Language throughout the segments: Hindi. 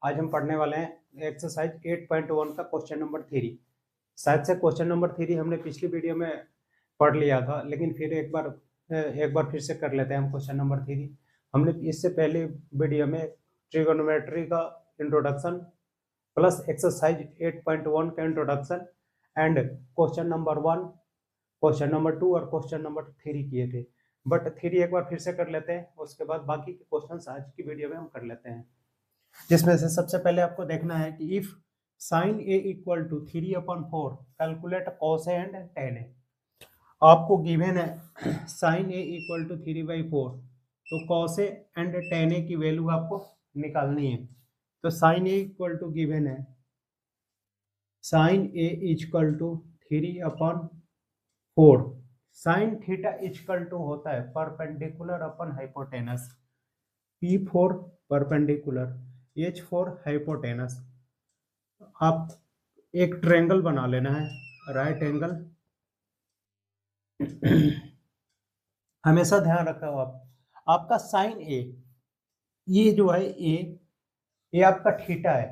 आज हम पढ़ने वाले हैं एक्सरसाइज 8.1 का क्वेश्चन नंबर 3। शायद से क्वेश्चन नंबर 3 हमने पिछली वीडियो में पढ़ लिया था, लेकिन फिर एक बार फिर से कर लेते हैं हम क्वेश्चन नंबर 3। हमने इससे पहले वीडियो में ट्रिगोनोमेट्री का इंट्रोडक्शन प्लस एक्सरसाइज 8.1 का introduction and question number 1, question number 2 और क्वेश्चन नंबर 3 किए थे। बट 3 एक बार फिर से कर लेते हैं, उसके बाद बाकी के क्वेश्चन आज की वीडियो में हम कर लेते हैं। जिसमें से सबसे पहले आपको देखना है कि if sine A equal to 3/4 calculate cos A and tan A. आपको गिवन है साइन ए इक्वल टू 3/4, तो cos A and tan A की वैल्यू आपको निकालनी है। तो sine A equal to given है sine A equal to 3/4, sine theta equal to होता है perpendicular upon hypotenuse, P for perpendicular, H for hypotenuse. आप एक ट्रायंगल बना लेना है, राइट एंगल। हमेशा ध्यान रखा हो आपका साइन ए, ये जो है ये आपका थीटा है।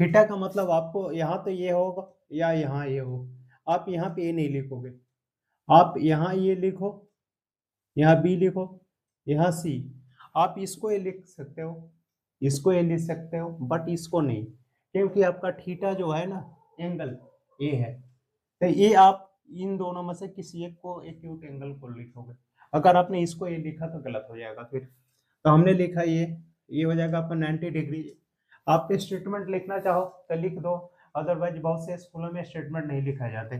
थीटा का मतलब आपको यहाँ तो ये होगा या यहाँ ये हो, आप यहाँ पे ए नहीं लिखोगे, आप यहाँ ये लिखो, यहाँ बी लिखो, यहाँ सी। आप इसको ये लिख सकते हो, इसको ये लिख सकते हो, बट इसको नहीं, क्योंकि आपका थीटा जो है ना एंगल ए है। तो ये आप इन दोनों में से किसी एक को एक्यूट एंगल को लिखोगे। अगर आपने इसको ये लिखा तो गलत हो जाएगा फिर। तो हमने लिखा ये हो जाएगा आपका 90 डिग्री। आप स्टेटमेंट लिखना चाहो तो लिख दो, अदरवाइज बहुत से स्कूलों में स्टेटमेंट नहीं लिखा जाते।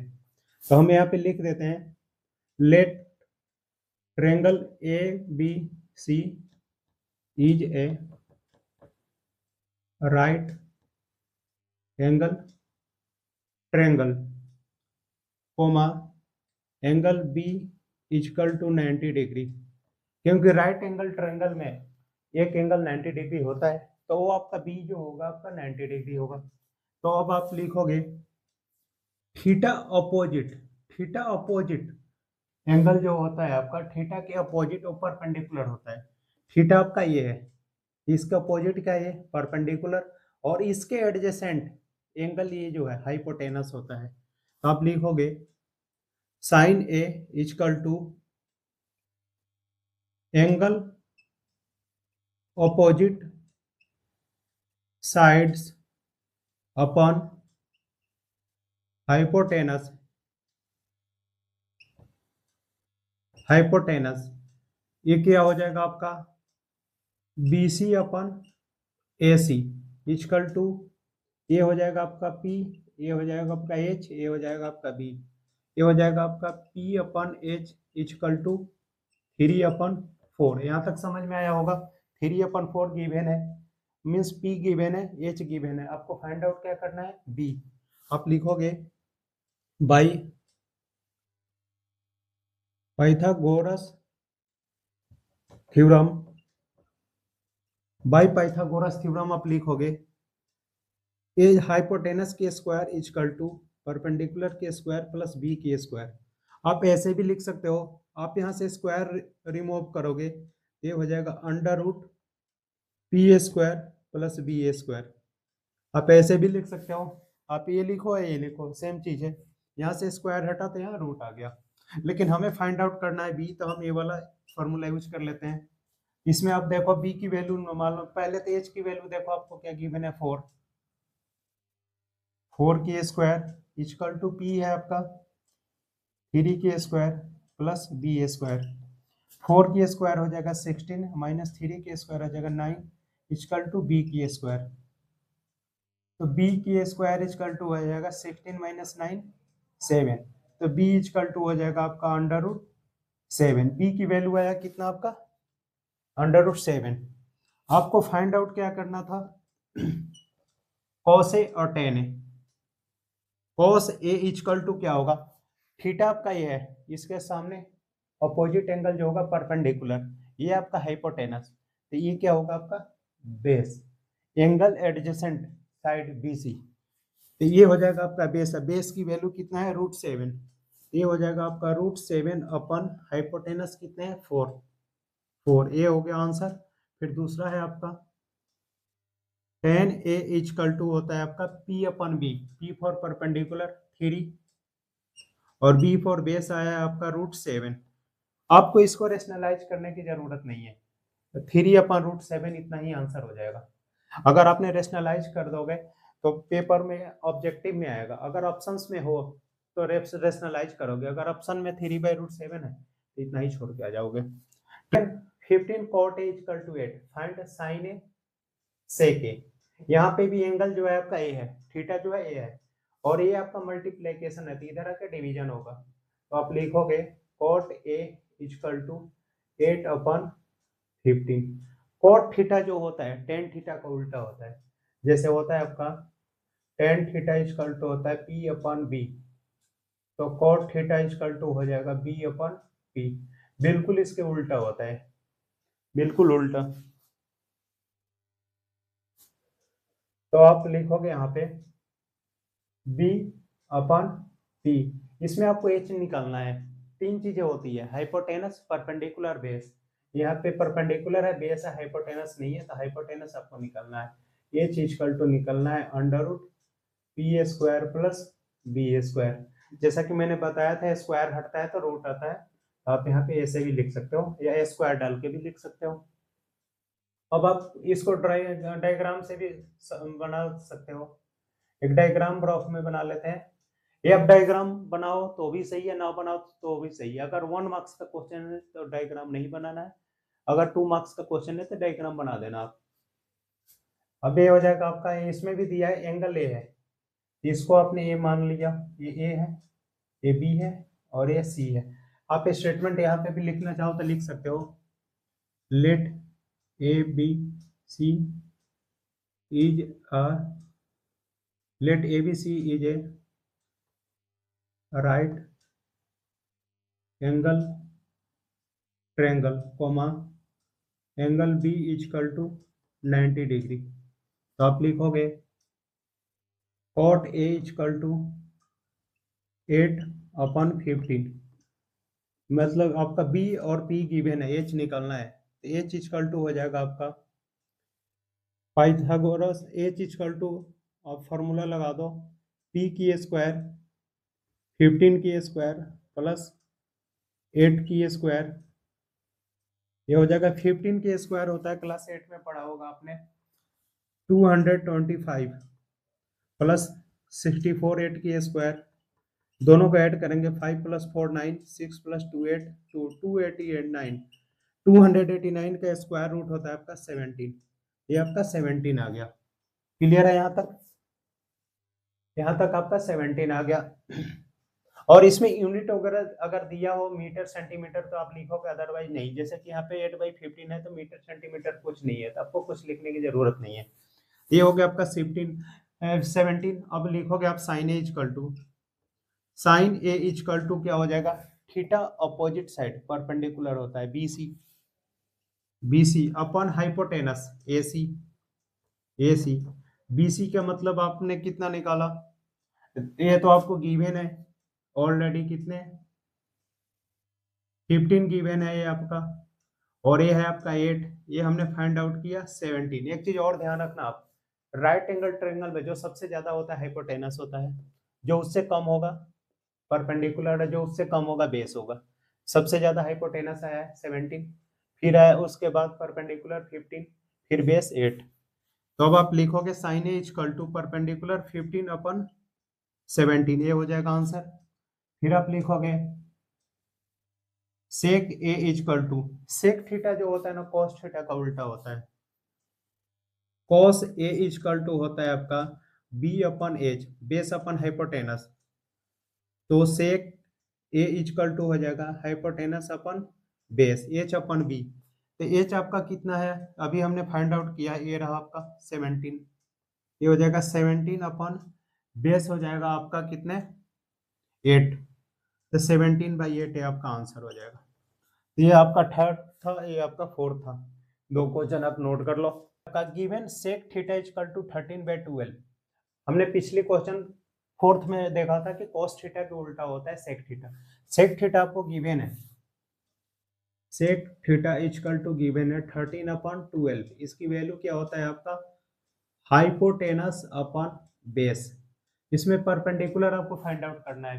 तो हम यहाँ पे लिख देते हैं let triangle A B C is a right angle triangle, comma angle B equal to 90 degree. क्योंकि राइट एंगल ट्रायंगल में एक एंगल 90 डिग्री होता है, तो वो आपका बी जो होगा आपका 90 डिग्री होगा। तो अब आप लिखोगे theta opposite, theta opposite angle जो होता है आपका थीटा के अपोजिट और परपेंडिकुलर होता है। थीटा आपका ये है, इसका अपोजिट क्या है परपेंडिकुलर, और इसके एडजेसेंट एंगल ये जो है हाइपोटेनस होता है। तो आप लिखोगे sine A equal to angle opposite sides upon hypotenuse, hypotenuse ये क्या हो जाएगा आपका B C upon A C equal to, ये हो जाएगा आपका P, ये हो जाएगा आपका H, ये हो जाएगा आपका B, ये हो जाएगा आपका P/H इक्वल टू 3/4। यहाँ तक समझ में आया होगा। 3/4 गिवन है, मीन्स P गिवन है, H गिवन है। आपको फाइंड आउट क्या करना है B। आप लिखोगे by Pythagoras theorem, by Pythagoras theorem आप लिखोगे ए हाइपोटेनस के स्क्वायर इक्वल टू परपेंडिकुलर के स्क्वायर प्लस बी के स्क्वायर। आप ऐसे भी लिख सकते हो, आप यहाँ से स्क्वायर रिमूव करोगे, ये हो जाएगा under root P A square plus B A square. आप ऐसे भी लिख सकते हो, आप ये लिखो ये लिखो, सेम चीज है। यहाँ से स्क्वायर हटा तो यहाँ रूट आ गया, लेकिन हमें फाइंड आउट करना है बी, तो हम ये वाला फॉर्मूला यूज कर लेते हैं। इसमें आप देखो बी की वैल्यू मालूम, पहले तो एच की वैल्यू देखो, आपको क्या गिवन है 4 के स्क्वायर इक्वल टू पी है आपका 3 के square plus B A square. 4 के स्क्वायर हो जाएगा 16 माइनस 3 के स्क्वायर हो जाएगा 9 इक्वल टू बी के स्क्वायर। तो बी के स्क्वायर इक्वल टू हो जाएगा 16 माइनस 9 7। तो बी इक्वल टू हो जाएगा आपका अंडर रूट 7। बी की वैल्यू आया कितना आपका अंडर रूट 7। आपको फाइंड आउट क्या करना था कॉस ए और tan A. Cos A equal to क्या होगा, थीटा आपका ये है, इसके सामने अपोजिट एंगल जो होगा परपेंडिकुलर, ये आपका हाइपोटेनस, तो ये क्या होगा आपका base, angle adjacent side BC। तो ये हो जाएगा आपका बेस है। बेस की वैल्यू कितना है √7, ये हो जाएगा आपका √7 अपन हाइपोटेनस कितने हैं 4। 4 ये हो गया आंसर। फिर दूसरा है आपका tan A इजकल टू होता है आपका P upon B, P for perpendicular 3 और B फॉर बेस आया आपका √7। आपको इसको रेशनलाइज करने की जरूरत नहीं है, 3/√7 इतना ही आंसर हो जाएगा। अगर आपने रेशनलाइज कर दोगे तो पेपर में ऑब्जेक्टिव में आएगा। अगर ऑप्शंस में हो तो रेशनलाइज करोगे, अगर ऑप्शन में 3/√7 है तो इतना ही छोड़ के आ जाओगे। 15 cot A equal to 8, find sin A sec A। यहाँ पे भी एंगल जो है आपका ए है, थीटा जो है ए है, और ये आपका मल्टीप्लीकेशन है तो इधर आके डिवीजन होगा, तो आप लिखोगे cot A equal to 8/15। cot theta जो होता है tan थीटा का उल्टा होता है, जैसे होता है आपका tan थीटा इक्वल टू होता है P/B, तो cot थीटा इक्वल टू हो जाएगा B/P। बिल्कुल इसके उल्टा होता है, बिल्कुल उल्टा। तो आप लिखोगे यहाँ पे B/P। इसमें आपको एच निकालना है। 3 चीजें होती है, हाइपोटेनस, परपेंडिकुलर, बेस। यहाँ पे परपेंडिकुलर है, बेस है, हाइपोटेनस नहीं है, तो हाइपोटेनस आपको निकालना है। एच इक्वल टू निकालना है √PA² प्लस BA²। जैसा कि मैंने बताया था स्क्वायर हटता है तो रूट आता है, तो आप यहाँ पे ऐसे भी लिख सकते हो या स्क्वायर डाल के भी लिख सकते हो। अब आप इसको डायग्राम से भी बना सकते हो। एक डायग्राम रफ में बना लेते हैं। ये अब डायग्राम बनाओ तो भी सही है, ना बनाओ तो भी सही है। अगर 1 मार्क्स का क्वेश्चन है तो डायग्राम नहीं बनाना है, अगर 2 मार्क्स का क्वेश्चन है तो डायग्राम बना देना आप। अब ये हो जाएगा आपका, इसमें भी दिया है एंगल ए है, इसको आपने ए मान लिया, ये ए है, ये बी है और ये सी है। आप स्टेटमेंट यहाँ पे भी लिखना चाहो तो लिख सकते हो, late ABC is a let ABC is a right angle triangle, comma angle B equal to 90 degree. तो आप लिखोगे cot A इक्वल टू 8/15, मतलब आपका B और P गिवन है, H निकालना है, तो H इक्वल टू हो जाएगा आपका पाइथागोरस। H इक्वल टू आप फॉर्मूला लगा दो, P की स्क्वायर 15 की स्क्वायर प्लस 8 की स्क्वायर, ये हो जाएगा 15 की स्क्वायर होता है, क्लास 8 में पढ़ा होगा आपने, 225 प्लस 64 8 की स्क्वायर, दोनों को ऐड करेंगे 5 + 4 9, 6 + 2 8, 289, 289 का स्क्वायर रूट होता है आपका 17। ये आपका 17 आ गया। क्लियर है यहाँ तक? यहाँ तक आपका 17 आ गया। और इसमें यूनिट वगैरह अगर दिया हो मीटर सेंटीमीटर तो आप लिखोगे, अदरवाइज नहीं। जैसे कि यहाँ पे 8/15 है तो मीटर सेंटीमीटर कुछ नहीं है, तो आपको कुछ लिखने की जरूरत नहीं है। ये हो गया आपका 17। अब लिखोगे आप sine A equal to, sine A equal to क्या हो जाएगा, थीटा अपोजिट साइड परपेंडिकुलर होता है BC अपन हाइपोटेनस AC। BC का मतलब आपने कितना निकाला, ये तो आपको गिवन है ऑलरेडी, कितने 15 गिवन है ये आपका, और ये है आपका 8, ये हमने फाइंड आउट किया 17। एक चीज और ध्यान रखना आप, राइट एंगल ट्रायंगल में जो सबसे ज्यादा होता है हाइपोटेनस होता है, जो उससे कम होगा परपेंडिकुलर है, जो उससे कम होगा बेस होगा। सबसे ज्यादा हाइपोटेनस आया है 17, फिर आया उसके बाद परपेंडिकुलर 15, फिर बेस 8। तो अब आप लिखोगे sine A equal to perpendicular 15/17, ये हो जाएगा आंसर। फिर आप लिखोगे sec A equal to, sec theta जो होता है ना कॉस थीटा का उल्टा होता है, कॉस ए इक्वल टू होता है आपका B/H, बेस अपन हाइपोटेनस, तो सेक ए इक्वल टू हो जाएगा हाइपोटेनस अपन बेस H/B। तो H आपका कितना है, अभी हमने फाइंड आउट किया, ये रहा आपका 17, ये हो जाएगा 17 बेस हो जाएगा आपका कितने 8, तो 17/8 आपका आंसर हो जाएगा। ये आपका थर्ड था, ये आपका फोर्थ था। 2 क्वेश्चन आप नोट कर लो। आपका given sec theta equal to 13/12। हमने पिछले क्वेश्चन फोर्थ में देखा था कि cos थीटा के उल्टा होता है सेक थीटा। सेक थीटा आपको गिवन है, sec theta equal to given है 13/12। इसकी वैल्यू क्या होता है आपका हाइपोटेनस अपॉन बेस। इसमें परपेंडिकुलर आपको फाइंड आउट करना है,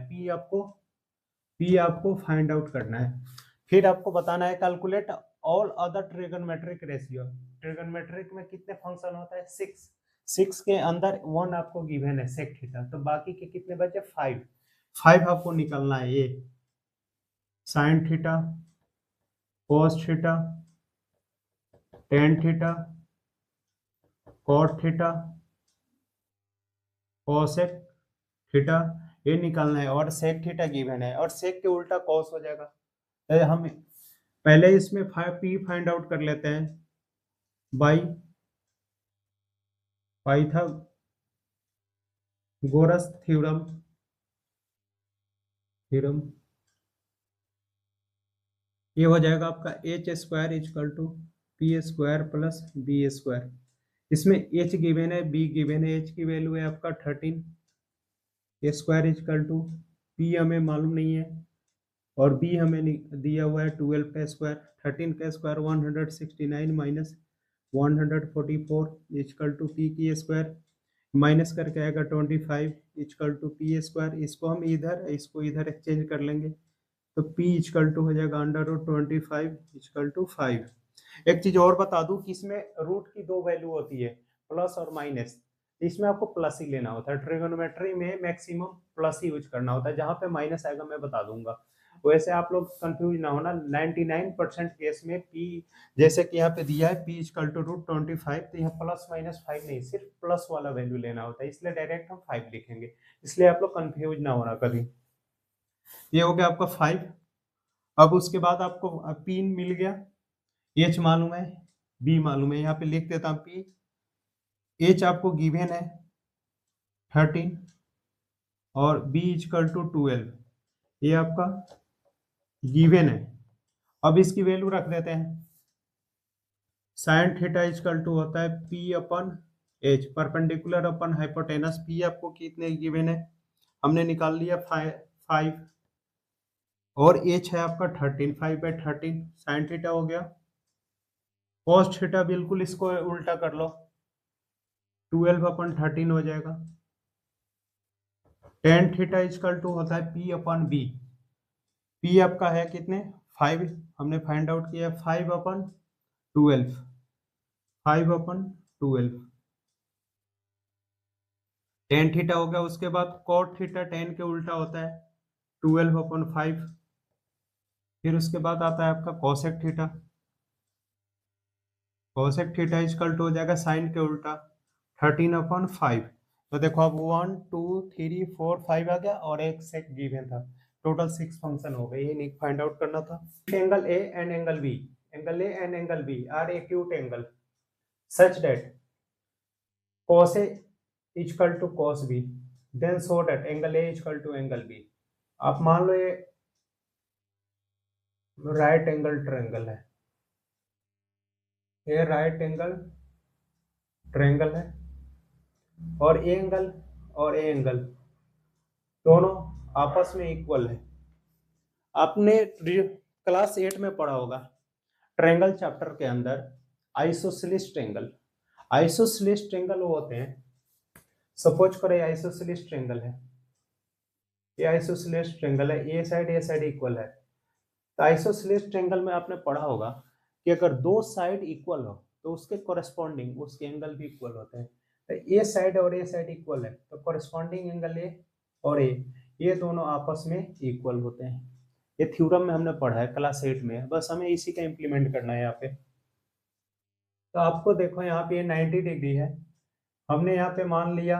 पी आपको फाइंड आउट करना है। फिर आपको बताना है calculate all other trigonometric ratio. Trigonometric में कितने फंक्शन होता है, 6 के अंदर 1 आपको गिवन है सेक थीटा, तो बाकी के कितने बचे 5 आपको निकलना है। ये sine theta, cos theta, tan theta, cot theta, cosec theta, ये निकालना है। और सेक थीटा गिवन है और सेक के उल्टा कॉस हो जाएगा। तो हम पहले इसमें पी फाइंड आउट कर लेते हैं बाई पाइथागोरस थ्योरम। ये हो जाएगा आपका H square equal to P square plus B square. इसमें एच गिवन है, बी गिवन है। एच की वैल्यू है आपका 13, A square equal to P हमें मालूम नहीं है और बी हमें दिया हुआ है 12 का स्क्वायर। 13 का square 169 minus 144 equal to P की स्क्वायर, माइनस करके आएगा 25 इजकल टू पी स्क्वायर। इसको हम इसको इधर एक्सचेंज कर लेंगे तो p इजकल टू हो जाएगा √25 इजकल टू 5। एक चीज और बता दूं कि इसमें रूट की दो वैल्यू होती है, प्लस और माइनस। इसमें आपको प्लस ही लेना होता है। ट्रिगोनोमेट्री में मैक्सिमम प्लस ही यूज करना होता है, जहां पे माइनस आएगा मैं बता दूंगा। वैसे आप लोग कंफ्यूज ना होना, 99% केस में p, जैसे कि यहाँ पे दिया है p इजकल टू √25, तो यहाँ प्लस माइनस 5 नहीं, सिर्फ प्लस वाला वैल्यू लेना होता है, इसलिए डायरेक्ट हम 5 लिखेंगे। इसलिए आप लोग कंफ्यूज ना होना कभी। ये हो गया आपका 5। अब उसके बाद आपको पिन मिल गया, एच मालूम है, बी मालूम है। यहाँ पे लिख देता हूँ पी, एच आपको गिवन है 13 और बी इजकल टू 12, ये आपका गिवन है। अब इसकी वैल्यू रख देते हैं। साइन थीटा इजकल टू होता है पी अपन H, perpendicular upon hypotenuse. P आपको कितने गिवन है, हमने निकाल लिया 5 और एच है आपका 13, 5/13 साइन थीटा हो गया। कॉस थीटा बिल्कुल इसको उल्टा कर लो, 12/13 हो जाएगा। टेन थीटा इजकल टू होता है पी अपन बी। पी आपका है कितने 5, हमने फाइंड आउट किया 5/12, 5/12 टेन थीटा हो गया। उसके बाद कॉट थीटा 10 के उल्टा होता है 12/5। फिर उसके बाद आता है आपका cosec theta. Cosec theta is equal to हो जाएगा साइन के उल्टा 13/5। तो देखो अब 1 2 3 4 5 आ गया और एक सेक गिवन था, टोटल 6 फंक्शन हो गए। ये फाइंड आउट करना था। Angle A and angle B, angle A and angle B are acute angle such that cos A is equal to cos B, then so that angle A is equal to angle B। आप मान लो ये राइट एंगल ट्रायंगल है, ये राइट एंगल ट्रायंगल है और ए एंगल और ए एंगल दोनों आपस में इक्वल है। आपने क्लास 8 में पढ़ा होगा ट्रायंगल चैप्टर के अंदर आइसोसेलेस ट्रायंगल। आइसोसेलेस ट्रायंगल वो होते हैं, सपोज करो आइसोसेलेस ट्रायंगल है, ये आइसोसेलेस ट्रायंगल है, ए साइड इक्वल है। तो आइसोसेलेस ट्रायंगल में आपने पढ़ा होगा कि अगर दो साइड इक्वल हो तो उसके कोरेस्पॉन्डिंग उसके एंगल भी इक्वल होते हैं। तो ए साइड और ए साइड इक्वल है तो कोरेस्पॉन्डिंग एंगल ए और ए, ये दोनों आपस में इक्वल होते हैं। ये थ्योरम में हमने पढ़ा है क्लास 8 में, बस हमें इसी का इम्प्लीमेंट करना है यहाँ पे। तो आपको देखो यहाँ पे 90 डिग्री है, हमने यहाँ पे मान लिया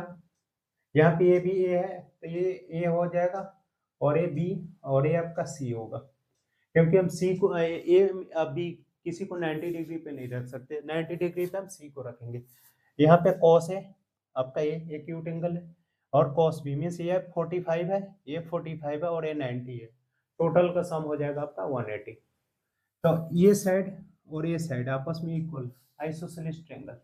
यहाँ पे ए भी ए है तो ये ए हो जाएगा और ये बी और ये आपका सी होगा, क्योंकि हम सी को ए बी किसी को 90 डिग्री पे नहीं रख सकते, 90 डिग्री पे हम सी को रखेंगे। यहाँ पे कॉस है आपका, ये एक्यूट एंगल है और कॉस बी मीन्स ये 45 है, ये 45 है और ये 90 है, टोटल का सम हो जाएगा आपका 180। तो ये साइड और ये साइड आपस में इक्वल, आइसोसेलेस ट्रायंगल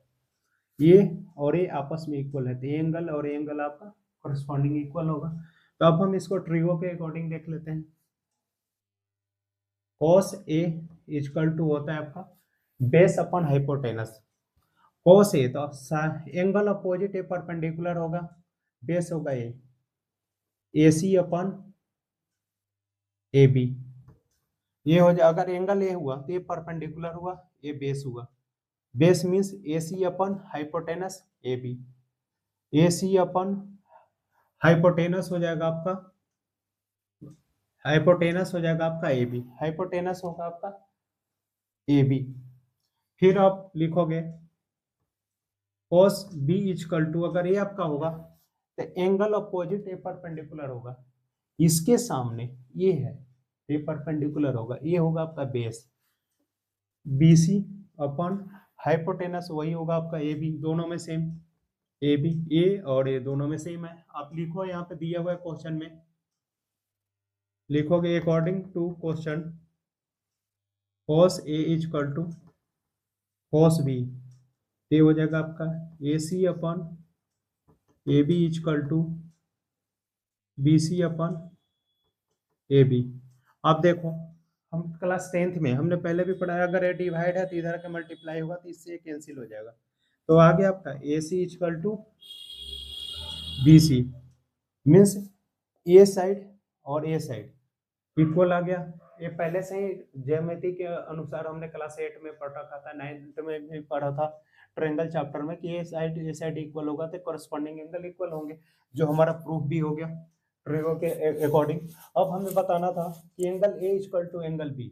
ये और ये आपस में इक्वल है, तो ये एंगल और ये एंगल आपका कोरिस्पॉन्डिंग इक्वल होगा। तो अब हम इसको ट्रिगो के अकॉर्डिंग देख लेते हैं। cos A इजकल टू होता है आपका बेस अपन हाइपोटेनस। कोस ए, तो एंगल अपोजिट ए परपेंडिकुलर होगा, बेस होगा ए सी अपन ए बी। ये हो जाए, अगर एंगल ए हुआ तो ये परपेंडिकुलर हुआ, ये बेस हुआ। Base means A C upon hypotenuse A B, A C upon hypotenuse हो जाएगा आपका, हाइपोटेनस हो जाएगा आपका ए बी, हाइपोटेनस होगा आपका ए बी। फिर आप लिखोगे cos b इजकल टू, अगर ये आपका होगा तो एंगल अपोजिट ए परपेंडिकुलर होगा, इसके सामने ये है, ये परपेंडिकुलर होगा, ये होगा आपका base B C upon hypotenuse, वही होगा आपका ए बी, दोनों में सेम, ए बी ए और ए दोनों में सेम है। आप लिखो यहाँ पे दिया हुआ है क्वेश्चन में, लिखोगे according to question cos a is equal to cos b, ये हो जाएगा आपका A C upon A B equal to B C upon A B. अब देखो हम क्लास 10th में हमने पहले भी पढ़ा है, अगर ए डिवाइड है तो इधर का मल्टीप्लाई होगा तो इससे कैंसिल हो जाएगा, तो आगे आपका A C equal to B C, means A side और ए साइड इक्वल आ गया। ये पहले से ही ज्योमेट्री के अनुसार हमने क्लास 8 में पढ़ रखा था, 9th में भी पढ़ा था ट्रायंगल चैप्टर में कि ए साइड इक्वल होगा तो करस्पॉन्डिंग एंगल इक्वल होंगे, जो हमारा प्रूफ भी हो गया ट्रेगो के अकॉर्डिंग। अब हमें बताना था कि angle A equal to angle B,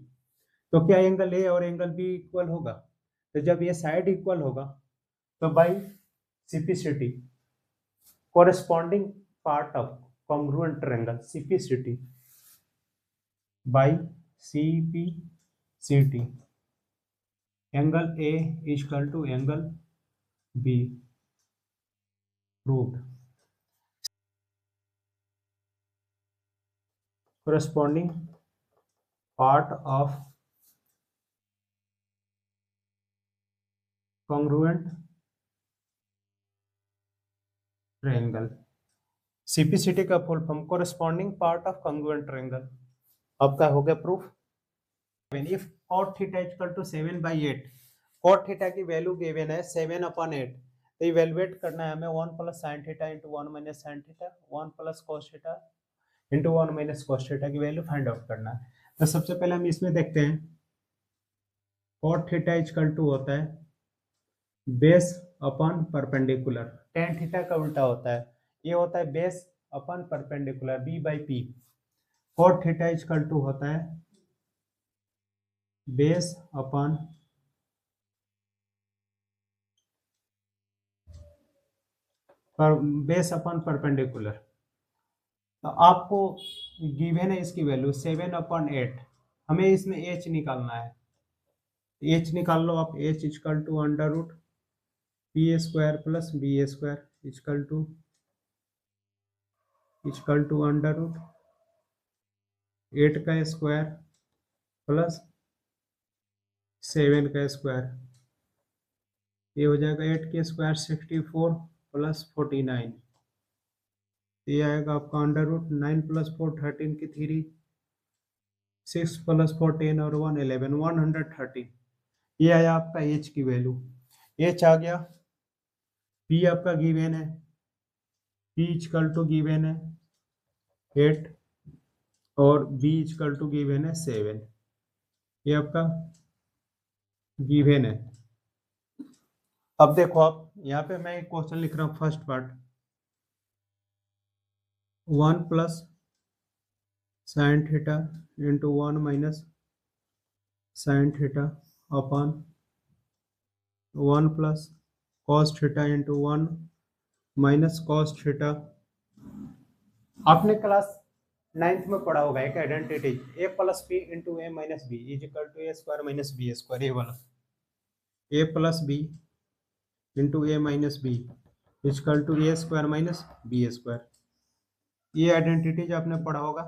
तो क्या एंगल ए और एंगल बी इक्वल होगा? तो जब ये साइड इक्वल होगा तो by CPCT corresponding part of congruent triangle, CPCT by CPCT, angle A equal to angle B, proved. corresponding part of congruent triangle, CPCT का full form corresponding part of congruent triangle। आपका हो गया proof. if cot theta equal to 7/8, cot theta की वैल्यू गिवन है 7/8, तो इवेलुएट करना है हमें 1 plus sine theta into 1 minus sine theta, 1 plus cos theta into 1 minus cos theta की वैल्यू फाइंड आउट करना है। तो सबसे पहले हम इसमें देखते हैं, cot थीटा इक्वल टू होता है base upon perpendicular, tan theta का उल्टा होता है, ये होता है base upon perpendicular b/p। cot theta equal to होता है बेस अपॉन परपेंडिकुलर। तो आपको गिवन है इसकी वैल्यू 7/8, हमें इसमें h निकालना है, h निकाल लो आप, h equal to under root p² plus b² equal to under root 8 का स्क्वायर प्लस 7 का स्क्वायर, ये हो जाएगा 8 के स्क्वायर 64 प्लस 49, ये आएगा आपका अंडर रूट 9 प्लस 4 13 की 3, 6 प्लस 4 10 और 1 11, 130। ये आया आपका h की वैल्यू, h आ गया। p आपका गिवन है, p इक्वल टू गिवन है 8 और b इक्वल टू गिवन है 7, ये आपका गिवन है। अब देखो आप यहाँ पे मैं एक क्वेश्चन लिख रहा हूँ, first part 1 plus sine theta into 1 minus sine theta upon 1 plus cos theta into 1 minus cos theta. आपने क्लास 9th में पढ़ा होगा एक identity, a plus B into A minus B is equal to A square minus B square, ये वाला a plus B into A minus B equal to A square minus B square, ये आइडेंटिटीज आपने पढ़ा होगा,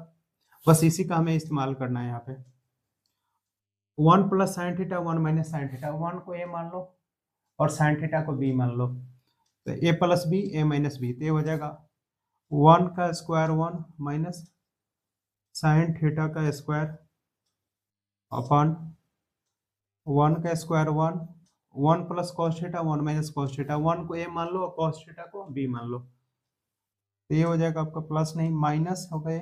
बस इसी का हमें इस्तेमाल करना है यहाँ पे। 1 plus sine theta 1 minus sine theta, 1 को a मान लो और साइन थीटा को b मान लो, तो a plus B A minus B, तो ये हो जाएगा 1 का स्क्वायर 1 माइनस साइन थीटा का स्क्वायर अपॉन 1 का square 1 1 plus cos theta 1 minus cos theta, 1 को ए मान लो और कॉस थीटा को बी मान लो, तो ये हो जाएगा आपका प्लस नहीं माइनस हो गए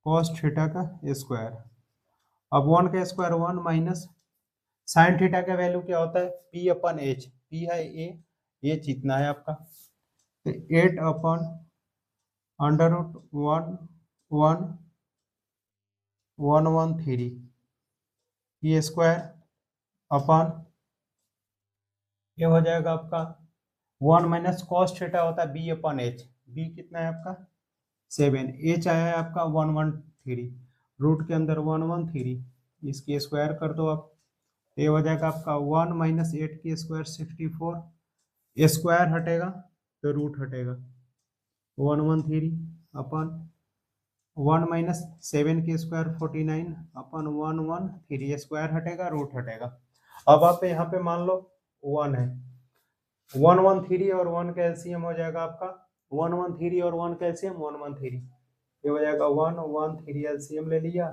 कॉस थीटा का स्क्वायर। अब 1 का स्क्वायर 1 माइनस साइन थीटा का वैल्यू क्या होता है पी अपन एच, पी है ए, एच इतना है आपका, तो 8 अपन अंडर रूट 1 ये स्क्वायर अपन ये हो जाएगा आपका 1 माइनस कॉस थीटा होता है बी अपन एच, बी कितना है आपका 7, एच आया है आपका 113, रूट के अंदर 113, इसकी स्क्वायर कर दो आप, ये हो जाएगा आपका 1 माइनस 8 की स्क्वायर 64, स्क्वायर हटेगा तो रूट हटेगा 113 अपन 1 माइनस 7 की स्क्वायर 49 अपन 113, स्क्वायर हटेगा रूट हटेगा। अब आप यहाँ पे मान लो 1 है, 113 और 1 का एलसीएम हो जाएगा आपका 113 और 1 का एलसीएम 113, ये हो जाएगा 113 एलसीएम ले लिया,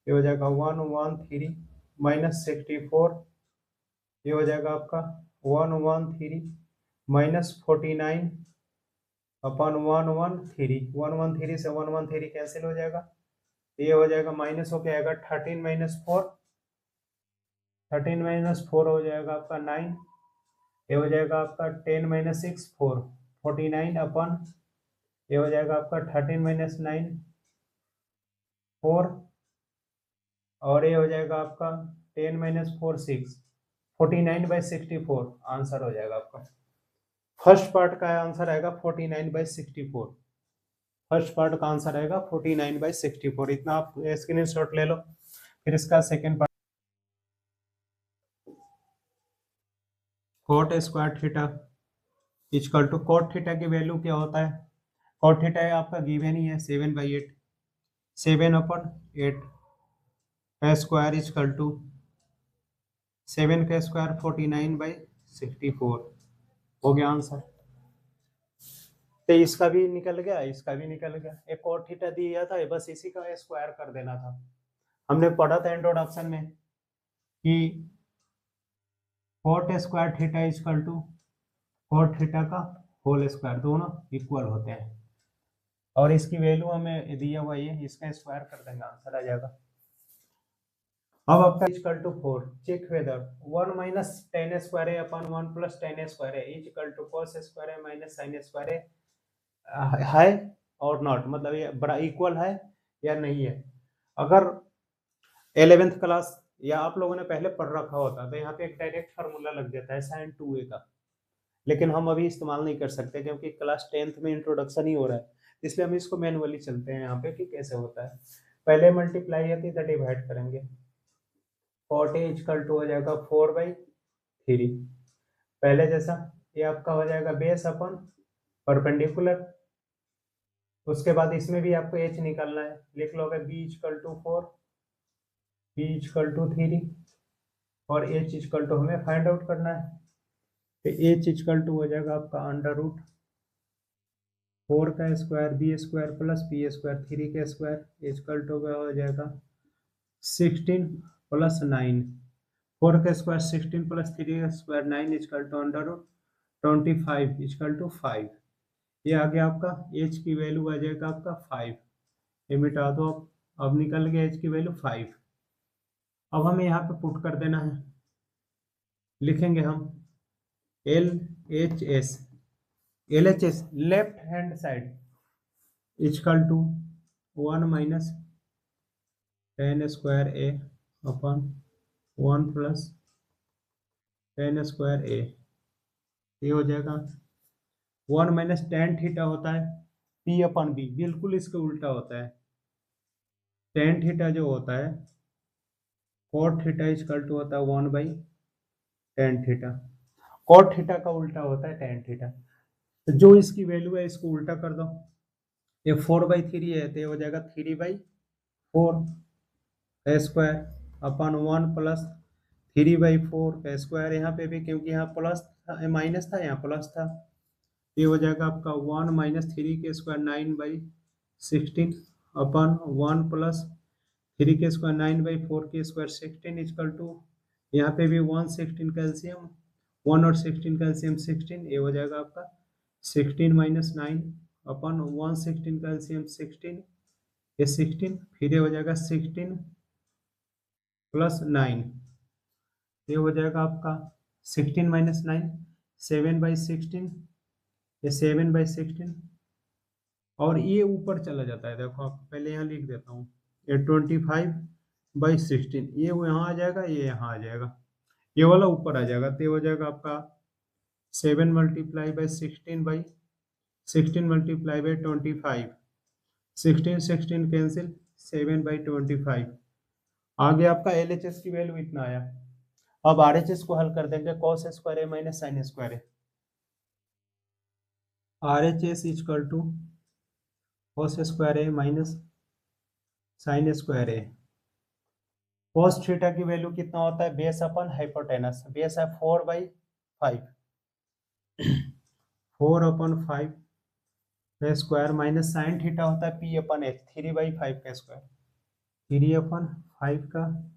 ये हो जाएगा 113 माइनस 64, ये हो जाएगा आपका 113 माइनस 49 अपन 113 से 113 कैंसिल हो जाएगा, ये हो जाएगा माइनस हो के आएगा 13 माइनस 4, 13 माइनस 4 हो जाएगा आपका 9, ये हो जाएगा आपका 10 माइनस 6 4, 49 अपन ये हो जाएगा आपका 13 माइनस 9 4, और ये हो जाएगा आपका 10 माइनस 4 6, 49/64 आंसर हो जाएगा आपका। फर्स्ट पार्ट का आंसर आएगा 49/64, फर्स्ट पार्ट का आंसर आएगा 49/64, इतना आप स्क्रीनशॉट ले लो। फिर इसका second part cot square theta equal to cot theta की वैल्यू क्या होता है, कॉट थीटा आपका गिवन ही है 7/8, 7/8 का स्क्वायर इक्वल टू 7 का स्क्वायर 49/64 हो गया आंसर। तो इसका भी निकल गया, इसका भी निकल गया, एक कॉट थीटा दिया था बस इसी का स्क्वायर कर देना था। हमने पढ़ा था इंट्रोडक्शन में कि cot square theta equal to cot theta का होल स्क्वायर, दोनों इक्वल होते हैं, और इसकी वैल्यू हमें दिया हुआ ये, इसका स्क्वायर कर देंगे आंसर आ जाएगा। अब आपका equal to 4, check whether 1 minus tan square है अपन 1 प्लस tan स्क्वायर है इक्वल टू cos स्क्वायर है माइनस sin स्क्वायर है और नॉट, मतलब ये बड़ा इक्वल है या नहीं है। अगर 11th क्लास या आप लोगों ने पहले पढ़ रखा होता तो यहाँ पे एक डायरेक्ट फार्मूला लग जाता है sin 2a का, लेकिन हम अभी इस्तेमाल नहीं कर सकते क्योंकि क्लास 10th में इंट्रोडक्शन ही हो रहा है, इसलिए हम इसको मैनुअली चलते हैं यहाँ पे कि कैसे होता है। पहले मल्टीप्लाई आती है तो डिवाइड करेंगे, 40 इक्वल टू हो जाएगा 4/3, पहले जैसा ये आपका हो जाएगा बेस अपन परपेंडिकुलर, उसके बाद इसमें भी आपको एच निकालना है, लिख लोगे B equal to 4, B equal to 3 और एच इक्वल टू हमें फाइंड आउट करना है, तो एच इक्वल टू हो जाएगा आपका अंडर रूट 4 का square B square plus P square 3 का स्क्वायर इक्वल टू हो जाएगा 16 प्लस 9, 4 का स्क्वायर 16 प्लस 3 का square 9 equal to under root 25 equal to 5, ये आ गया आपका एच की वैल्यू आ जाएगा आपका 5, ये मिटा दो अब निकल गया एच की वैल्यू 5। अब हमें यहाँ पे पुट कर देना है, लिखेंगे हम LHS left hand side equal to 1 minus tan square a upon 1 plus tan square a, ये हो जाएगा 1 माइनस tan थीटा होता है p अपन b, बिल्कुल इसके उल्टा होता है, tan थीटा जो होता है cot थीटा इक्वल टू होता है 1/tan थीटा, cot थीटा का उल्टा होता है tan थीटा, तो जो इसकी वैल्यू है इसको उल्टा कर दो, ये 4/3 है तो ये हो जाएगा 3/4 का स्क्वायर अपन 1 प्लस 3/4 का स्क्वायर, यहाँ पे भी क्योंकि यहाँ प्लस था माइनस था यहाँ प्लस था, ये हो जाएगा आपका 1 माइनस 3 के स्क्वायर 9/16 अपन 1 प्लस 3 के स्क्वायर 9/4 के स्क्वायर 16 इक्वल टू यहाँ पे भी 116 कैल्शियम, 1 और 16 कैल्शियम 16, ये हो जाएगा आपका 16 माइनस 9 अपन 116 कैल्शियम 16, ये 16, फिर ये हो जाएगा 16 प्लस 9, ये हो जाएगा आपका 16 माइनस 9, 7/16, ये 7/16, और ये ऊपर चला जाता है। देखो आप पहले यहाँ लिख देता हूँ, ये 25/16, ये यहाँ आ जाएगा, ये यहाँ आ जाएगा, ये वाला ऊपर आ जाएगा, तो ये हो जाएगा आपका 7 × 16/16 × 25, 16 16 कैंसिल, 7/25 आ गया आपका। LHS की वैल्यू इतना आया। अब RHS को हल कर देंगे, cos square A minus sine square A, RHS equal to cos square A minus sine square A. cos theta की वैल्यू कितना होता है, बेस अपन हाइपोटेनस, बेस है 4/5, 4/5 का स्क्वायर माइनस साइन थीटा होता है P/H, 3/5 का स्क्वायर, 3/5 का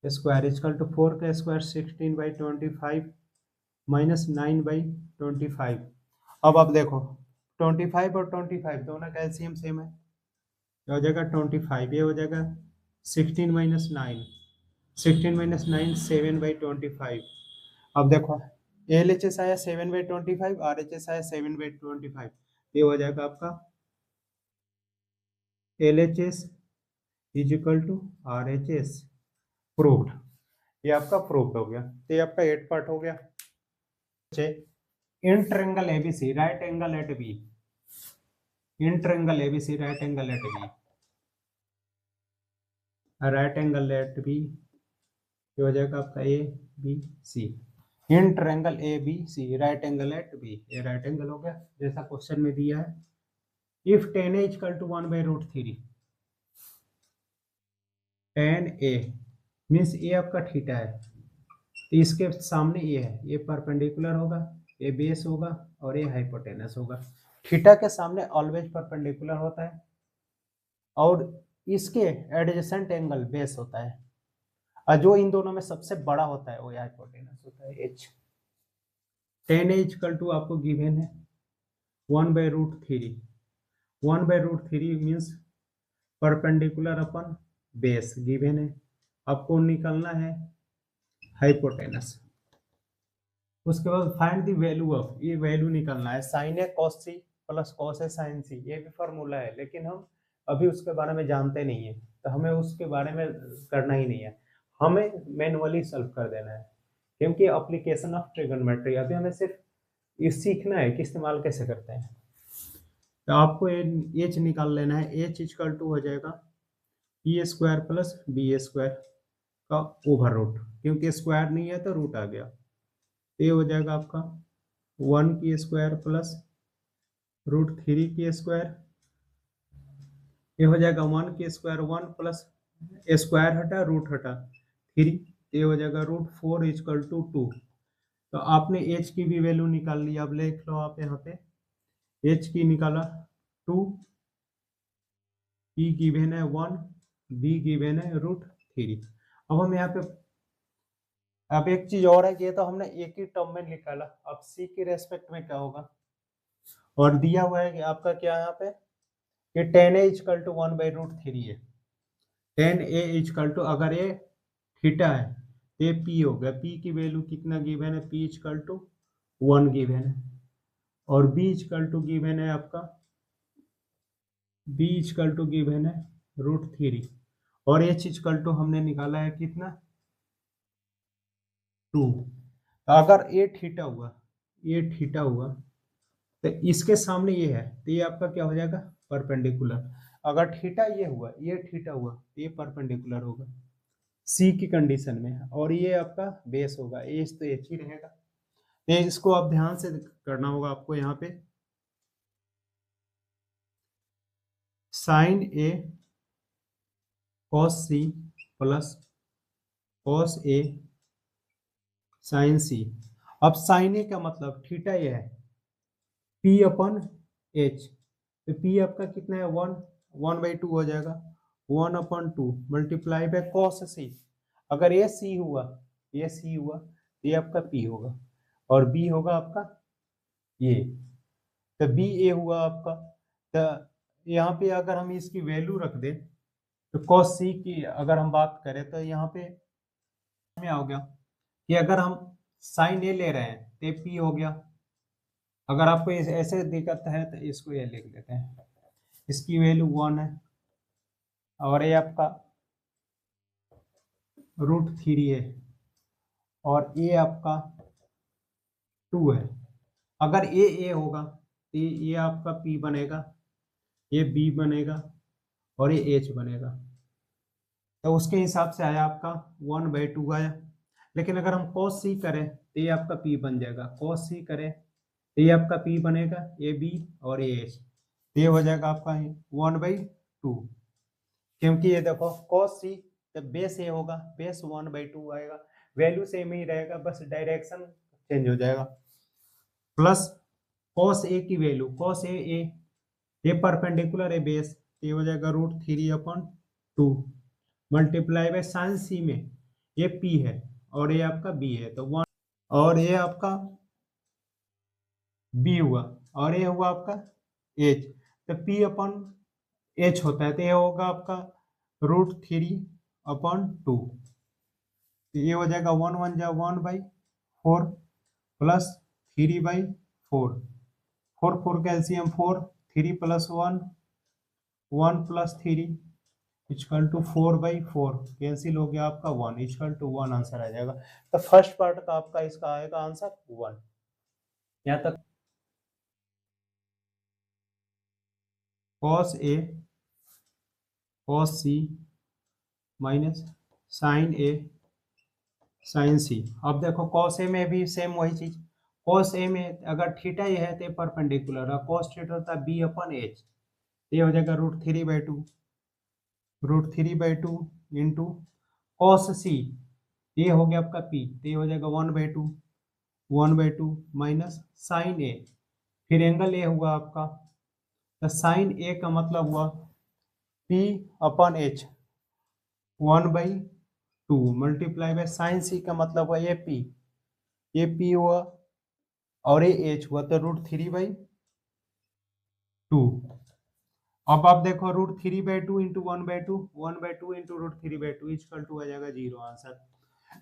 स्क्वायर इक्वल टू 4 का स्क्वायर 16/25 माइनस 9/25। अब आप देखो 25 और 25 दोनों का एलसीएम सेम है, ये हो जाएगा 25, ये हो जाएगा 16 माइनस 9, 16 माइनस 9 7/25। अब देखो LHS आया 7/25, RHS आया 7/25, ये हो जाएगा आपका LHS is equal to RHS, proved. ये आपका प्रूव्ड हो गया। तो ये आपका 8 पार्ट हो गया। In triangle ABC right angle at B, in triangle ABC right angle at B, right angle at B, ये हो जाएगा आपका ABC। In triangle ABC right angle at B, ये राइट एंगल हो गया जैसा क्वेश्चन में दिया है। If tan A equal to 1/√3, tan A means ये आपका थीटा है, तो इसके सामने ये है, ये परपेंडिकुलर होगा, ये बेस होगा और ये हाइपोटेनस होगा। थीटा के सामने ऑलवेज परपेंडिकुलर होता है और इसके एडजेसेंट एंगल बेस होता है, और जो इन दोनों में सबसे बड़ा होता है वो हाइपोटेनस होता है H। tan A equal to आपको गिवन है 1/√3, 1/√3 means perpendicular upon base given है, आपको निकालना है हाइपोटेनस। उसके बाद फाइंड द वैल्यू ऑफ, ये वैल्यू निकालना है sin A cos C plus cos A sin C, ये भी फॉर्मूला है लेकिन हम अभी उसके बारे में जानते नहीं है, तो हमें उसके बारे में करना ही नहीं है, हमें मैनुअली सॉल्व कर देना है, क्योंकि एप्लीकेशन ऑफ ट्रिगोनोमेट्री अभी हमें सिर्फ ये सीखना है कि इस्तेमाल कैसे करते हैं। तो आपको H निकाल लेना है, H इक्वल टू हो जाएगा E² प्लस B² का ओवर रूट, क्योंकि स्क्वायर नहीं है तो रूट आ गया, ये हो जाएगा आपका 1 प्लस √3 ये हो जाएगा 1 प्लस स्क्वायर हटा रूट हटा 3, ये हो जाएगा √4 इक्वल टू 2। तो आपने H की भी वैल्यू निकाल ली, अब लिख लो आप यहाँ पे H की निकाला 2, E गिवन है 1, B गिवन है √3। अब हम यहाँ पे अब एक चीज और है कि ये तो हमने एक ही टर्म में निकाला, अब C की रेस्पेक्ट में क्या होगा, और दिया हुआ है कि आपका क्या यहाँ पे कि tan A इक्वल टू 1/√3 है, tan A इक्वल टू अगर ये थीटा है ये P हो गया, P की वैल्यू कितना गिवन है, P इक्वल टू 1 गिवन है, और B इक्वल टू गिवन है आपका, B इक्वल टू गिवन है √3, और H इक्वल टू हमने निकाला है कितना 2। तो अगर ये थीटा हुआ, ये थीटा हुआ तो इसके सामने ये है, तो ये आपका क्या हो जाएगा परपेंडिकुलर। अगर थीटा ये हुआ, ये थीटा हुआ तो ये परपेंडिकुलर होगा सी की कंडीशन में, और ये आपका बेस होगा, एच तो एच ही रहेगा। तो इसको आप ध्यान से करना होगा आपको यहाँ पे, sign A cos C plus cos A sign सी। अब साइन ए का मतलब थीटा ये है P/H, तो P आपका कितना है 1/2 हो जाएगा, 1/2 मल्टीप्लाई बाय कॉस सी। अगर ये सी हुआ ये सी हुआ, ये आपका पी होगा, और बी होगा आपका ये, तो बी ए हुआ आपका। तो यहाँ पे अगर हम इसकी वैल्यू रख दें तो कॉस सी की अगर हम बात करें तो यहाँ पे में आ गया कि अगर हम साइन ए ले रहे हैं तो ये पी हो गया। अगर आपको ऐसे दिक्कत है तो इसको ये लिख देते हैं, इसकी वैल्यू 1 है, और ये आपका √3 है, और ये आपका 2 है। अगर ए होगा तो ये आपका पी बनेगा, ये बी बनेगा, और ये एच बनेगा। तो उसके हिसाब से आया आपका 1/2 आया। लेकिन अगर हम cos सी करें तो ये आपका पी बन जाएगा, cos सी करें तो ये आपका पी बनेगा, ए बी और ए एच, ये हो जाएगा आपका 1/2। क्योंकि ये देखो cos सी जब बेस ए होगा, बेस 1/2 आएगा, वैल्यू सेम ही रहेगा, बस डायरेक्शन चेंज हो जाएगा। प्लस cos ए की वैल्यू, cos ए ये परपेंडिकुलर है बेस, ये हो जाएगा √3/2 मल्टीप्लाई बाय साइन सी में ये पी है और ये आपका बी है, तो 1, और ये आपका बी हुआ, और ये हुआ आपका एच। तो P/H होता है, तो ये होगा आपका √3/2। तो ये हो जाएगा 1 1 जा 1/4 प्लस 3/4, 4 4 कैल्सियम 4, 3 + 1 1 + 3 = 4/4, कैंसिल हो गया आपका 1 = 1 आंसर आ जाएगा। तो फर्स्ट पार्ट का आपका इसका आएगा आंसर 1। यहाँ तक cos A cos C minus sin A sin C। अब देखो cos A में भी सेम वही चीज, cos A में अगर थीटा ये है तो परपेंडिकुलर है, cos थीटा होता है B/H, ये हो जाएगा √3/2 इंटू cos C, ये हो गया आपका P, तो ये हो जाएगा 1/2 माइनस sin A, फिर एंगल ए हुआ आपका, तो sin A का मतलब हुआ P/H 1/2 multiply by sin C का मतलब हुआ ये P हुआ, और ये H हुआ, तो √3/2। अब आप देखो √3/2 इंटू 1/2, 1/2 इंटू √3/2 = आ जाएगा 0 आंसर।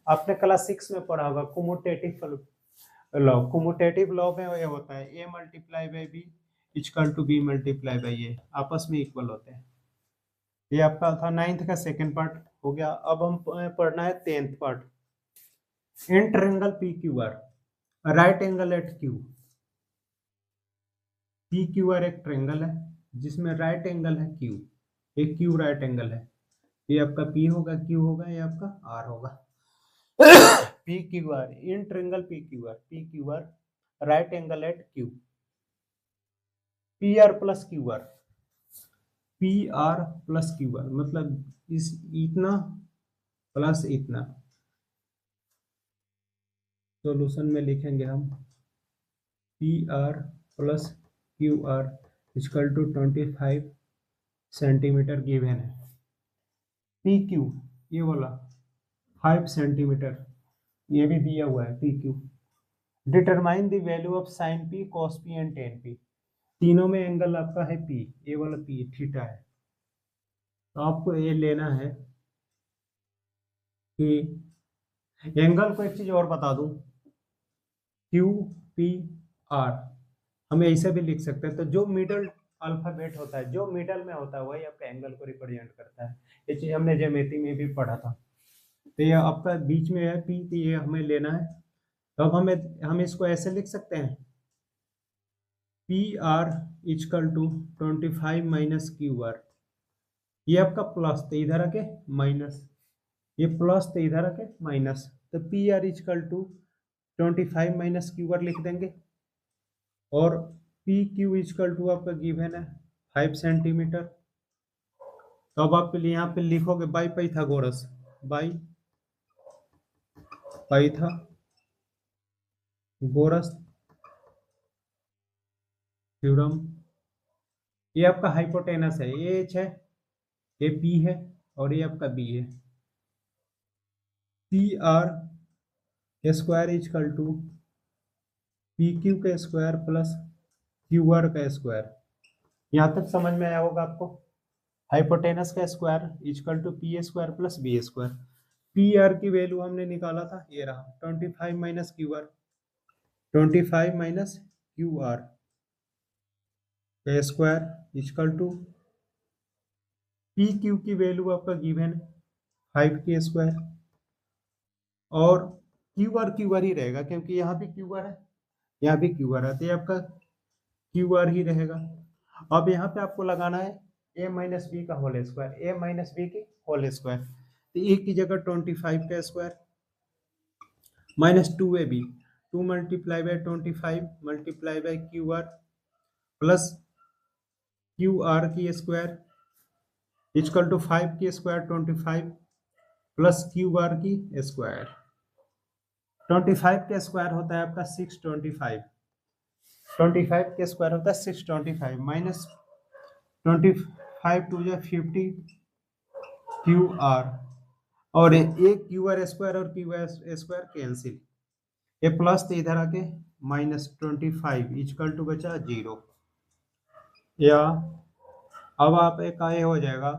आपने क्लास 6 में पढ़ा होगा कुमुटेटिव लॉ में ये होता है A × B = B × A, आपस में इक्वल होते हैं। ये आपका था 9th का सेकंड पार्ट हो गया। अब हम पढ़ना है 10th part. In triangle PQR, right angle at Q। PQR एक ट्रायंगल है जिसमें राइट एंगल है Q, एक Q राइट एंगल है, ये आपका P होगा, Q होगा, ये आपका R होगा। PQR in triangle PQR right angle at Q, PR + QR, PR + QR मतलब इस इतना प्लस इतना, सॉल्यूशन में लिखेंगे हम PR + QR = 25 सेंटीमीटर गिवन है। PQ ये वाला 5 सेंटीमीटर, ये भी दिया हुआ है PQ। Determine the value of sin P, cos P and tan P। तीनों में एंगल आपका है P, ये वाला P थीटा है, तो आपको ये लेना है कि एंगल को एक चीज और बता दूं, QPR हम ऐसे भी लिख सकते हैं, तो जो मिडल अल्फाबेट होता है, जो मिडल में होता है, वही आपका एंगल को रिप्रेजेंट करता है। ये चीज हमने ज्योमेट्री में भी पढ़ा था। तो ये आपका बीच में है P, तो ये हमें लेना है। तो अब हम इसको ऐसे लिख सकते हैं PR = 25 - QR, ये आपका प्लस, तो इधर आके माइनस, ये प्लस तो इधर आके माइनस, तो PR = 25 - QR लिख देंगे, और PQ = आपका गिवन है 5 सेंटीमीटर। तो अब आप यहाँ पे लिखोगे by Pythagoras, by Pythagoras theorem. ये आपका हाइपोटेनस है, ये H है, ये P है, और ये आपका B है। PR square equal to P Q का स्क्वायर प्लस क्यू आर का स्क्वायर। यहाँ तक समझ में आया होगा आपको। हाइपोटेनस का square equal to P square plus B square. P R की वैल्यू हमने निकाला था, ये रहा 25 minus Q R, 25 minus Q R का square equal to P Q की वैल्यू आपका गिवन है 5 के स्क्वायर, और क्यू आर ही रहेगा क्योंकि यहाँ भी क्यू आर है, यहाँ भी क्यू आर है, तो ये आपका क्यू आर ही रहेगा। अब यहाँ पे आपको लगाना है ए माइनस बी का whole square, A minus B की होल स्क्वायर, तो ए की जगह 25 का square minus 2ab, 2 multiply by 25 multiply by Q R plus Q are की स्क्वायर इजकल टू 5 की स्क्वायर 25 प्लस क्यू आर की स्क्वायर। 25 का स्क्वायर होता है आपका 625, 25 का स्क्वायर होता है 625 माइनस 25 टू जा 50 क्यू आर, और एक क्यू आर स्क्वायर और क्यू आर स्क्वायर कैंसिल, ये प्लस तो इधर आके माइनस 25 इजकल टू बचा 0, या अब आप एक ये हो जाएगा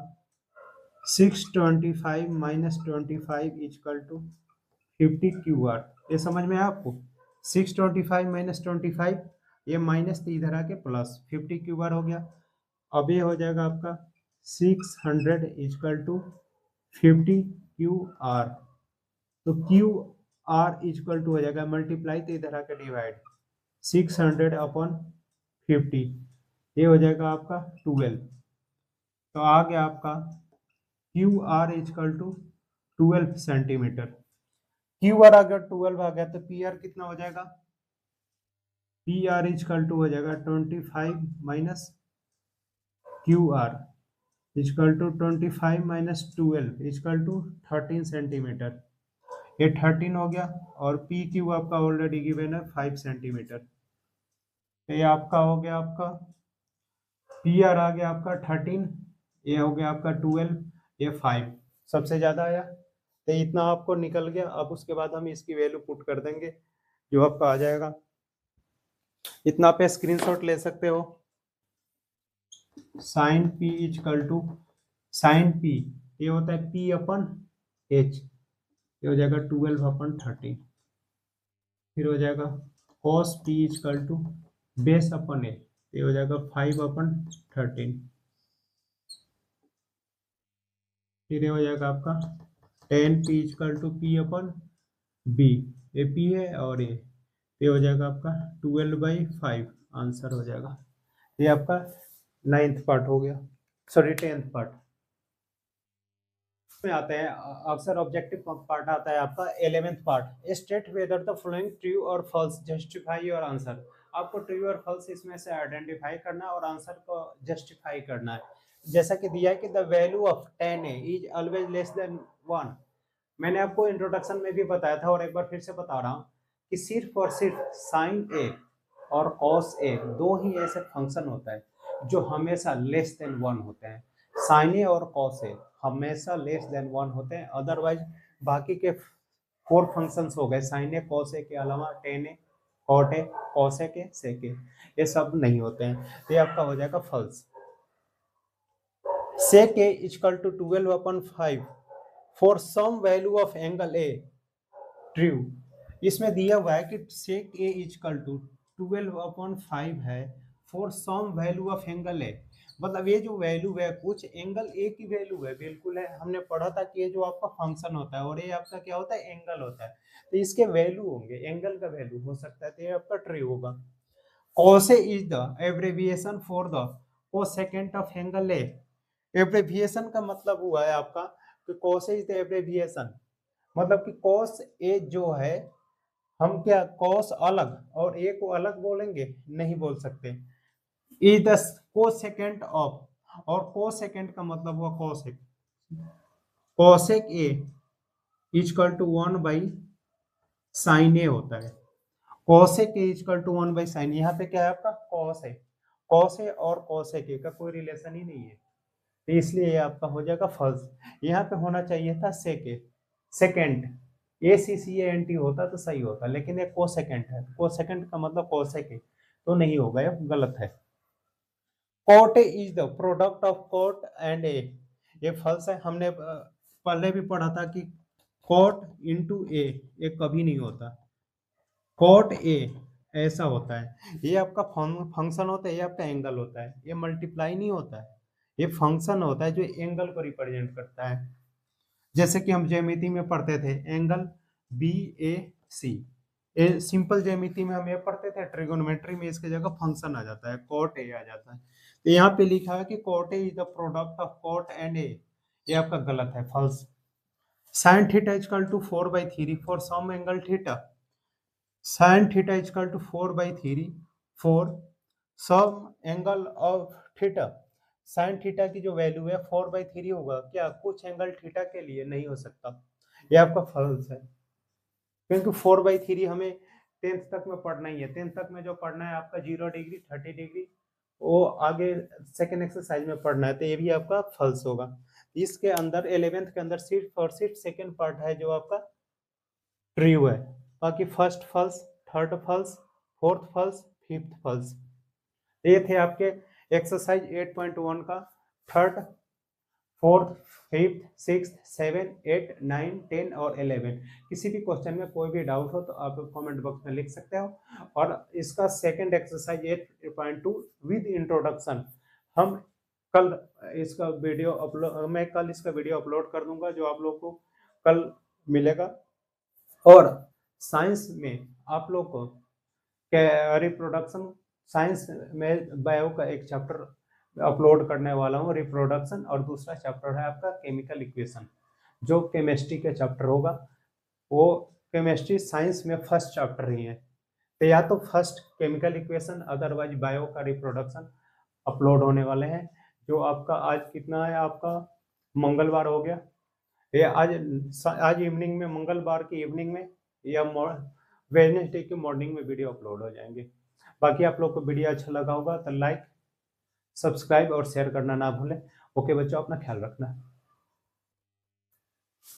625 minus 25 is equal to 50 Q R. ये समझ में है आपको? 625 माइनस 25, ये माइनस तो इधर आके प्लस 50 क्यू आर हो गया। अब ये हो जाएगा आपका 600 इजकल टू 50 क्यू आर, तो क्यू आर इजकल टू हो जाएगा मल्टीप्लाई तो इधर आके डिवाइड 600 अपॉन 50, ये हो जाएगा आपका 12, तो आ गया आपका Q R is equal to 12 centimetre. Q R अगर 12 आ गया तो पी आर कितना हो जाएगा? पी आर इजकल टू हो जाएगा 25 minus Q R is equal to 25 minus 12 is equal to 13 centimetre, ये 13 हो गया, और पी क्यू आपका ऑलरेडी गिवन है 5 सेंटीमीटर, ये आपका हो गया आपका पी आर आ गया आपका 13, ये हो गया आपका 12, ये 5 सबसे ज्यादा आया, तो इतना आपको निकल गया। अब उसके बाद हम इसकी वैल्यू पुट कर देंगे, जो आपका आ जाएगा इतना। आप स्क्रीनशॉट ले सकते हो। Sine P is equal to sine P, ये होता है पी अपन एच, ये हो जाएगा 12 अपन 13, फिर हो जाएगा cos P is equal to base upon A, ये हो जाएगा 5 अपन 13, फिर ये हो जाएगा आपका 10 P is equal to P upon B, A P है और ये हो जाएगा आपका 12/5 आंसर हो जाएगा। ये आपका 9th पार्ट हो गया, सॉरी 10th पार्ट में आते हैं। अक्सर ऑब्जेक्टिव पार्ट आता है आपका 11th part, state whether the following true और फॉल्स, जस्टिफाई योर आंसर। आपको ट्रू और फॉल्स इसमें से आइडेंटिफाई करना है और आंसर को जस्टिफाई करना है। जैसा कि दिया है कि the value of 10a is always less than 1। मैंने आपको इंट्रोडक्शन में भी बताया था और एक बार फिर से बता रहा हूँ कि सिर्फ और सिर्फ साइन ए और कॉस ए दो ही ऐसे फंक्शन होता है जो हमेशा लेस देन 1 होते हैं। साइन ए और कॉस ए हमेशा लेस देन 1 होते हैं, अदरवाइज बाकी के 4 फंक्शंस हो गए साइन ए कॉस ए के अलावा tan A cot A cosec A sec A, ये सब नहीं होते हैं, तो ये आपका हो जाएगा false. Sec A equal to 12/5 for some value of angle A, true. इसमें दिया हुआ है कि सेक ए इक्वल टू 12/5 है for some value of angle A, मतलब ये जो वैल्यू है कुछ एंगल ए की वैल्यू है, बिल्कुल है। हमने पढ़ा था कि ये जो आपका फंक्शन होता है और ये आपका क्या होता है, एंगल होता है, तो इसके वैल्यू होंगे, एंगल का वैल्यू हो सकता है, तो ये आपका ट्रू होगा। Cos A is the abbreviation for the cosecant of angle A. Abbreviation का मतलब हुआ है आपका कि cos A is the abbreviation, मतलब कि कॉस ए जो है, हम क्या कॉस अलग और ए को अलग बोलेंगे, नहीं बोल सकते। इज द कोसेकेंट ऑफ, और कोसेकेंट का मतलब हुआ cosec, cosec A equal to 1/sin A होता है। Cosec A equal to 1/sin, यहाँ पे क्या है आपका कॉस है, कॉस ए और कॉसेक ए का कोई रिलेशन ही नहीं है, तो इसलिए ये आपका हो जाएगा फॉल्स। यहाँ पे होना चाहिए था सेक ए, सेकेंड, ACCANT होता तो सही होता, लेकिन ये कोसेकेंट है, कोसेकेंट का मतलब कोसेक है, तो नहीं होगा, ये गलत है। Cot is the product of cot and A, ये फॉल्स है। हमने पहले भी पढ़ा था कि कोट इंटू ए, ये कभी नहीं होता। कोट ए ऐसा होता है, ये आपका फंक्शन होता है, ये आपका एंगल होता है, ये मल्टीप्लाई नहीं होता है, ये फंक्शन होता है जो एंगल को रिप्रेजेंट करता है। जैसे कि हम ज्यामिति में पढ़ते थे एंगल BAC, ये सिंपल ज्यामिति में हम ये पढ़ते थे, ट्रिगोनोमेट्री में इसके जगह फंक्शन आ जाता है, कोट ए आ जाता है। तो यहाँ पे लिखा है कि cot A is the product of cot and A, ये आपका गलत है, false. Sine theta equal to 4/3 for some angle theta, sine theta equal to 4/3 for some angle of theta. Sine theta की जो वैल्यू है 4/3 होगा क्या कुछ एंगल थीटा के लिए? नहीं हो सकता, ये आपका फॉल्स है, क्योंकि 4/3 हमें 10th तक में पढ़ना ही है। 10th तक में जो पढ़ना है आपका 0 डिग्री 30 डिग्री, वो आगे सेकेंड एक्सरसाइज में पढ़ना है, तो ये भी आपका फॉल्स होगा। इसके अंदर 11th के अंदर सिर्फ और सिर्फ सेकेंड पार्ट है जो आपका ट्रू है, बाकी first false, third false, fourth false, fifth false. ये थे आपके एक्सरसाइज 8.1 का थर्ड, फोर्थ, फिफ्थ, सिक्स, 7, 8, 9, 10 और 11। किसी भी क्वेश्चन में कोई भी डाउट हो तो आप कमेंट बॉक्स में लिख सकते हो। और इसका सेकंड एक्सरसाइज 8.2 विद इंट्रोडक्शन, हम कल इसका वीडियो अपलोड, मैं कल इसका वीडियो अपलोड कर दूंगा जो आप लोग को कल मिलेगा। और साइंस में आप लोग को रिप्रोडक्शन, साइंस में बायो का एक चैप्टर अपलोड करने वाला हूँ रिप्रोडक्शन, और दूसरा चैप्टर है आपका केमिकल इक्वेशन, जो केमिस्ट्री का चैप्टर होगा। वो केमिस्ट्री साइंस में फर्स्ट चैप्टर ही है, तो या तो first chemical equation otherwise bio का रिप्रोडक्शन अपलोड होने वाले हैं। जो आपका आज कितना है, आपका मंगलवार हो गया, ये आज इवनिंग में, मंगलवार की इवनिंग में या वेडनेसडे की मॉर्निंग में वीडियो अपलोड हो जाएंगे। बाकी आप लोग को वीडियो अच्छा लगा होगा तो लाइक, सब्सक्राइब और शेयर करना ना भूलें। ओके बच्चों, अपना ख्याल रखना।